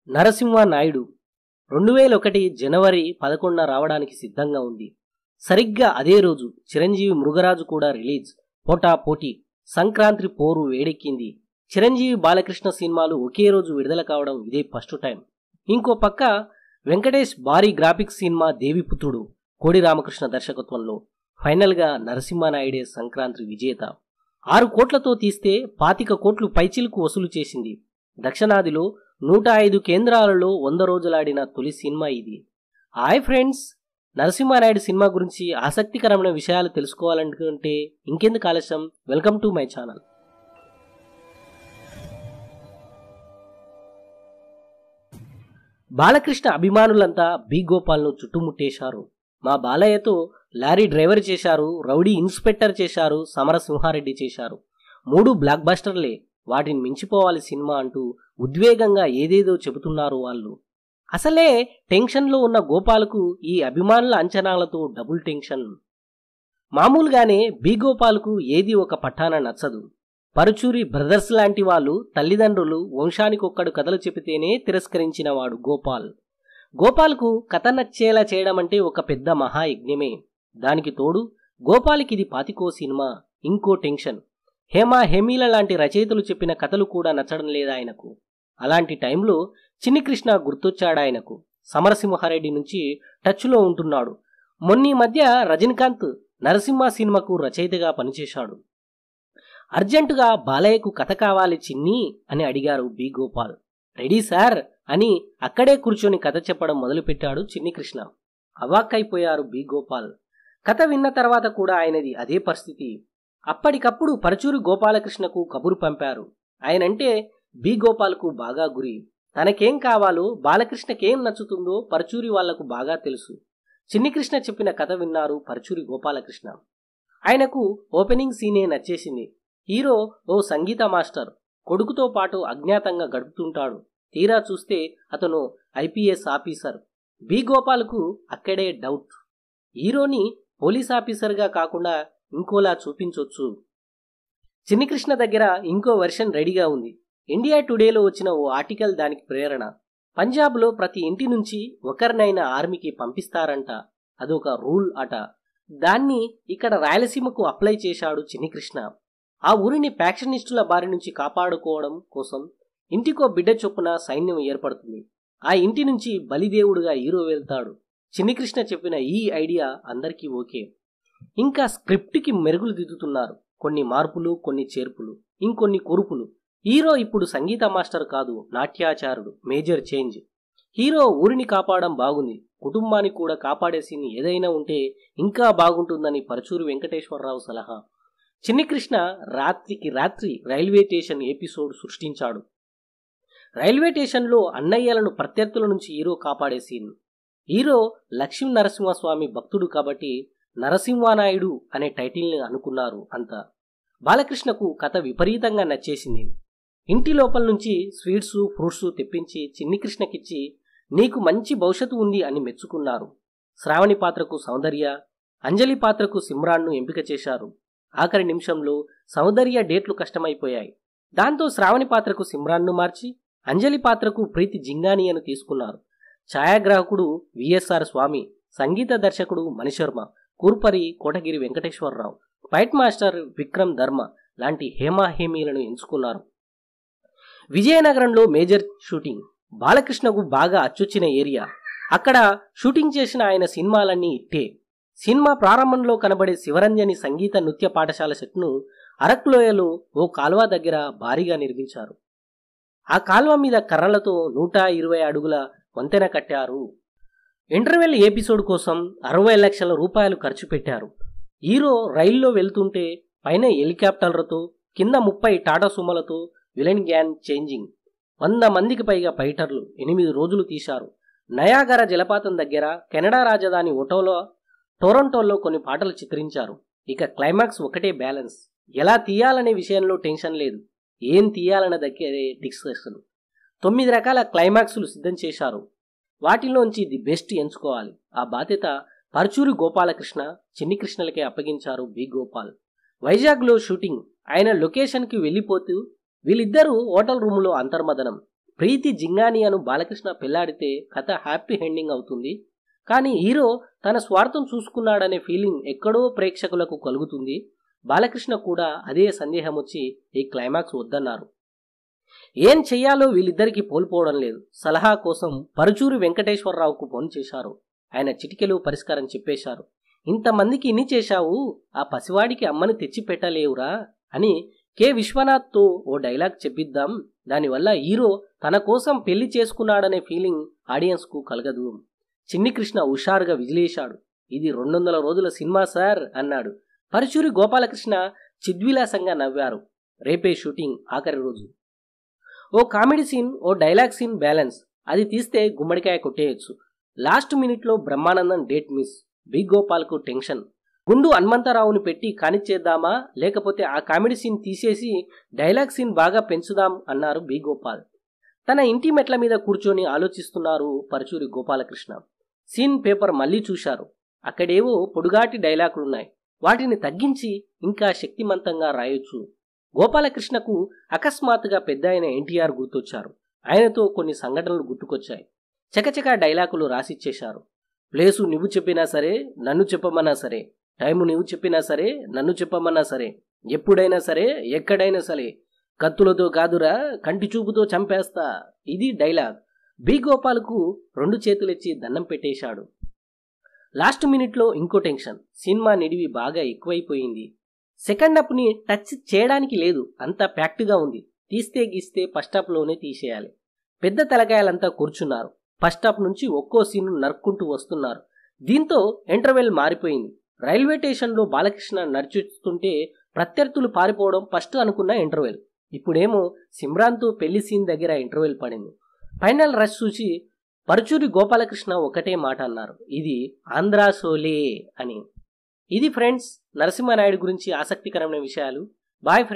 నరసింహ నాయుడు 2001 జనవరి 11న రావడానికి సిద్ధంగా ఉంది. సరిగ్గా అదే రోజు చిరంజీవి మృగరాజు కూడా రిలీజ్. పోటాపోటీ సంక్రాంతి పోరు వేడెక్కింది. చిరంజీవి బాలకృష్ణ సినిమాలు ఒకే రోజు విడుదల కావడం ఇదే ఫస్ట్ టైం. ఇంకో పక్క వెంకటేష్ భారీ గ్రాఫిక్స్ సినిమా దేవిపుత్రుడు కోడి రామకృష్ణ దర్శకత్వంలో. ఫైనల్గా నరసింహ నాయుడే సంక్రాంతి విజేత. 6 కోట్లతో తీస్తే 25 కోట్లు పైచిలుకు వసూలు చేసింది. దక్షిణాదిలో 105 కేంద్రాలలో 100 రోజులాడిన తొలి సినిమా ఇది. హాయ్ ఫ్రెండ్స్, నరసింహానాయుడు సినిమా గురించి ఆసక్తికరమైన విషయాలు తెలుసుకోవాలనుకుంటే ఇంకెందుకు ఆలస్యం, welcome to my channel. Balakrishna అభిమానులంతా బి గోపాల్ను చుట్టుముట్టేశారు. మా బాలయ్యతో లారీ డ్రైవర్ చేశారు, రౌడీ ఇన్స్పెక్టర్ చేశారు, సమరసింహారెడ్డి చేశారు. 3 బ్లాక్ బస్టర్లే, వాటిని మించిపోవాలి సినిమా అంటూ ఉద్వేగంగా ఏదేదో చెబుతున్నారు వాళ్ళు. అసలే టెన్షన్లో ఉన్న గోపాల్కు ఈ అభిమానుల అంచనాలతో డబుల్ టెన్షన్. మామూలుగానే బి గోపాల్కు ఏది ఒక పట్టాన నచ్చదు. పరుచూరి బ్రదర్స్ లాంటి వాళ్ళు తల్లిదండ్రులు వంశానికొక్కడు కథలు చెబితేనే తిరస్కరించిన వాడు గోపాల్. గోపాల్కు కథ నచ్చేలా చేయడం అంటే ఒక పెద్ద మహాయజ్ఞమే. దానికి తోడు గోపాల్కి ఇది 25వ సినిమా. ఇంకో టెన్షన్, హేమ హేమీల లాంటి రచయితలు చెప్పిన కథలు కూడా నచ్చడం లేదాయనకు. అలాంటి టైంలో చిన్ని కృష్ణ గుర్తొచ్చాడాయనకు. సమరసింహారెడ్డి నుంచి టచ్లో ఉంటున్నాడు. మొన్నీ మధ్య రజనీకాంత్ నరసింహ సినిమాకు రచయితగా పనిచేశాడు. అర్జెంటుగా బాలయ్యకు కథ కావాలి చిన్ని అని అడిగారు బి గోపాల్. రెడీ సార్ అని అక్కడే కూర్చొని కథ చెప్పడం మొదలుపెట్టాడు చిన్ని కృష్ణ. అవాక్కైపోయారు బి గోపాల్. కథ విన్న తర్వాత కూడా ఆయనది అదే పరిస్థితి. అప్పటికప్పుడు పరచూరి గోపాలకృష్ణకు కబురు పంపారు. ఆయనంటే బి గోపాల్కు బాగా గురి. తనకేం కావాలో, బాలకృష్ణకేం నచ్చుతుందో పరచూరి వాళ్లకు బాగా తెలుసు. చిన్ని కృష్ణ చెప్పిన కథ విన్నారు పరచూరి గోపాలకృష్ణ. ఆయనకు ఓపెనింగ్ సీనే నచ్చేసింది. హీరో ఓ సంగీత మాస్టర్, కొడుకుతో పాటు అజ్ఞాతంగా గడుపుతుంటాడు. తీరా చూస్తే అతను ఐపీఎస్ ఆఫీసర్. బి గోపాల్కు అక్కడే డౌట్. హీరోని పోలీస్ ఆఫీసర్గా కాకుండా ఇంకోలా చూపించొచ్చు. చిన్ని కృష్ణ దగ్గర ఇంకో వెర్షన్ రెడీగా ఉంది. ఇండియా టుడేలో వచ్చిన ఓ ఆర్టికల్ దానికి ప్రేరణ. పంజాబ్లో ప్రతి ఇంటి నుంచి ఒకరినైనా ఆర్మీకి పంపిస్తారంట. అదొక రూల్ అట. దాన్ని ఇక్కడ రాయలసీమకు అప్లై చేశాడు చిన్ని కృష్ణ. ఆ ఊరిని ఫ్యాక్షనిస్టుల బారి నుంచి కాపాడుకోవడం కోసం ఇంటికో బిడ్డ చొప్పున సైన్యం ఏర్పడుతుంది. ఆ ఇంటి నుంచి బలిదేవుడుగా హీరో వెళ్తాడు. చిన్ని కృష్ణ చెప్పిన ఈ ఐడియా అందరికీ ఓకే. ఇంకా స్క్రిప్ట్కి మెరుగులు దిద్దుతున్నారు. కొన్ని మార్పులు, కొన్ని చేర్పులు, ఇంకొన్ని కొరుపులు. హీరో ఇప్పుడు సంగీత మాస్టర్ కాదు, నాట్యాచారుడు. Major change. హీరో ఊరిని కాపాడడం బాగుంది, కుటుంబాన్ని కూడా కాపాడే సీన్ ఏదైనా ఉంటే ఇంకా బాగుంటుందని పరచూరి వెంకటేశ్వరరావు సలహా. చిన్ని కృష్ణ రాత్రికి రాత్రి రైల్వే స్టేషన్ ఎపిసోడ్ సృష్టించాడు. రైల్వే స్టేషన్లో అన్నయ్యలను ప్రత్యర్థుల నుంచి హీరో కాపాడే సీన్. హీరో లక్ష్మీ నరసింహస్వామి భక్తుడు కాబట్టి నరసింహానాయుడు అనే టైటిల్ని అనుకున్నారు అంతా. బాలకృష్ణకు కథ విపరీతంగా నచ్చేసింది. ఇంటి లోపల నుంచి స్వీట్స్, ఫ్రూట్స్ తెప్పించి చిన్ని కృష్ణకిచ్చి నీకు మంచి భవిష్యత్తు ఉంది అని మెచ్చుకున్నారు. శ్రావణి పాత్రకు సౌందర్య, అంజలి పాత్రకు సిమ్రాన్ను ఎంపిక చేశారు. ఆఖరి నిమిషంలో సౌందర్య డేట్లు కష్టమైపోయాయి. దాంతో శ్రావణి పాత్రకు సిమ్రాన్ను మార్చి అంజలి పాత్రకు ప్రీతి జింగానియను తీసుకున్నారు. ఛాయాగ్రాహకుడు విఎస్ఆర్ స్వామి, సంగీత దర్శకుడు మణిశర్మ, కూర్పరి కోటగిరి వెంకటేశ్వరరావు, ఫైట్ మాస్టర్ విక్రమ్ ధర్మ లాంటి హేమాహేమీలను ఎంచుకున్నారు. విజయనగరంలో మేజర్ షూటింగ్. బాలకృష్ణకు బాగా అచ్చొచ్చిన ఏరియా. అక్కడ షూటింగ్ చేసిన ఆయన సినిమాలన్నీ ఇట్టే. సినిమా ప్రారంభంలో కనబడే శివరంజని సంగీత నృత్య పాఠశాల సెట్ను అరకులోయలో ఓ కాల్వ దగ్గర భారీగా నిర్మించారు. ఆ కాల్వ మీద కర్రలతో 120 అడుగుల వంతెన కట్టారు. ఇంటర్వెల్ ఎపిసోడ్ కోసం 60 లక్షల రూపాయలు ఖర్చు పెట్టారు. హీరో రైల్లో వెళ్తుంటే పైన హెలికాప్టర్లతో, కింద 30 టాటా సుమలతో విలన్ గ్యాంగ్ చేంజింగ్. 100 మందికి పైగా ఫైటర్లు 8 రోజులు తీశారు. నయాగరా జలపాతం దగ్గర, కెనడా రాజధాని టొరంటోలో కొన్ని పాటలు చిత్రించారు. ఇక క్లైమాక్స్ ఒకటే బ్యాలెన్స్. ఎలా తీయాలనే విషయంలో టెన్షన్ లేదు, ఏం తీయాలన్న దగ్గర డిస్కషన్. 9 రకాల క్లైమాక్స్లు సిద్ధం చేశారు. వాటిలోంచి ది బెస్ట్ ఎంచుకోవాలి. ఆ బాధ్యత పరచూరి గోపాలకృష్ణ, చిన్ని కృష్ణలకే అప్పగించారు బి గోపాల్. వైజాగ్లో షూటింగ్. ఆయన లొకేషన్కి వెళ్ళిపోతూ వీళ్ళిద్దరూ హోటల్ రూములో అంతర్మదనం. ప్రీతి జింగానియాను బాలకృష్ణ పెళ్లాడితే కథ హ్యాపీ ఎండింగ్ అవుతుంది. కానీ హీరో తన స్వార్థం చూసుకున్నాడనే ఫీలింగ్ ఎక్కడో ప్రేక్షకులకు కలుగుతుంది. బాలకృష్ణ కూడా అదే సందేహం వచ్చి ఈ క్లైమాక్స్ వద్దన్నారు. ఏం చెయ్యాలో వీళ్ళిద్దరికీ పోల్పోవడం లేదు. సలహా కోసం పరుచూరి వెంకటేశ్వరరావుకు ఫోన్ చేశారు. ఆయన చిటికెలో పరిష్కారం చెప్పేశారు. ఇంతమందికి ఇన్ని చేశావు, ఆ పసివాడికి అమ్మని తెచ్చి పెట్టలేవురా అని కె విశ్వనాథ్తో ఓ డైలాగ్ చెప్పిద్దాం. దానివల్ల హీరో తన కోసం పెళ్లి చేసుకున్నాడనే ఫీలింగ్ ఆడియన్స్కు కలగదు. చిన్ని కృష్ణ హుషారుగా విజిలేశాడు. ఇది 200 రోజుల సినిమా సార్ అన్నాడు. పరుచూరి గోపాలకృష్ణ చిద్విలాసంగా నవ్వారు. రేపే షూటింగ్ ఆఖరి రోజు. ఓ కామెడీ సీన్, ఓ డైలాగ్ సీన్ బ్యాలెన్స్. అది తీస్తే గుమ్మడికాయ కొట్టేయచ్చు. లాస్ట్ మినిట్లో బ్రహ్మానందం డేట్ మిస్. బి గోపాల్కు టెన్షన్. గుండు హనుమంతరావుని పెట్టి కానిచ్చేద్దామా, లేకపోతే ఆ కామెడీ సీన్ తీసేసి డైలాగ్ సీన్ బాగా పెంచుదాం అన్నారు బి గోపాల్. తన ఇంటి మెట్ల మీద కూర్చొని ఆలోచిస్తున్నారు పరుచూరి గోపాలకృష్ణ. సీన్ పేపర్ మళ్ళీ చూశారు. అక్కడేవో పొడుగాటి డైలాగులున్నాయి. వాటిని తగ్గించి ఇంకా శక్తిమంతంగా రాయొచ్చు. గోపాలకృష్ణకు అకస్మాత్తుగా పెద్ద అయిన ఎన్టీఆర్ గుర్తొచ్చారు. ఆయనతో కొన్ని సంఘటనలు గుర్తుకొచ్చాయి. చకచకా డైలాగులు రాసిచ్చేశారు. ప్లేసు నువ్వు చెప్పినా సరే, నన్ను చెప్పమన్నా సరే, టైము నువ్వు చెప్పినా సరే, నన్ను చెప్పమన్నా సరే, ఎప్పుడైనా సరే, ఎక్కడైనా సరే, కత్తులతో కాదురా, కంటి చూపుతో చంపేస్తా. ఇది డైలాగ్. బి గోపాల్కు 2 చేతులెచ్చి దండం పెట్టేశాడు. లాస్ట్ మినిట్లో ఇంకో టెన్షన్. సినిమా నిడివి బాగా ఎక్కువైపోయింది. సెకండ్ హాఫ్ని టచ్ చేయడానికి లేదు, అంతా ప్యాక్ట్గా ఉంది. తీస్తే గీస్తే ఫస్ట్ హాఫ్లోనే తీసేయాలి. పెద్ద తలకాయలంతా కూర్చున్నారు. ఫస్ట్ హాఫ్ నుంచి ఒక్కో సీను నరుక్కుంటూ వస్తున్నారు. దీంతో ఇంటర్వెల్ మారిపోయింది. రైల్వే స్టేషన్లో బాలకృష్ణ నడిచొస్తుంటే ప్రత్యర్థులు పారిపోవడం ఫస్ట్ అనుకున్న ఇంటర్వెల్. ఇప్పుడేమో సిమ్రాన్తో పెళ్లి సీన్ దగ్గర ఇంటర్వెల్ పడింది. ఫైనల్ రష్ చూసి పరుచూరి గోపాలకృష్ణ ఒకటే మాట అన్నారు, ఇది ఆంధ్రా సోలే అని. ఇది ఫ్రెండ్స్ నరసింహనాయుడు గురించి ఆసక్తికరమైన విషయాలు. Boy friends.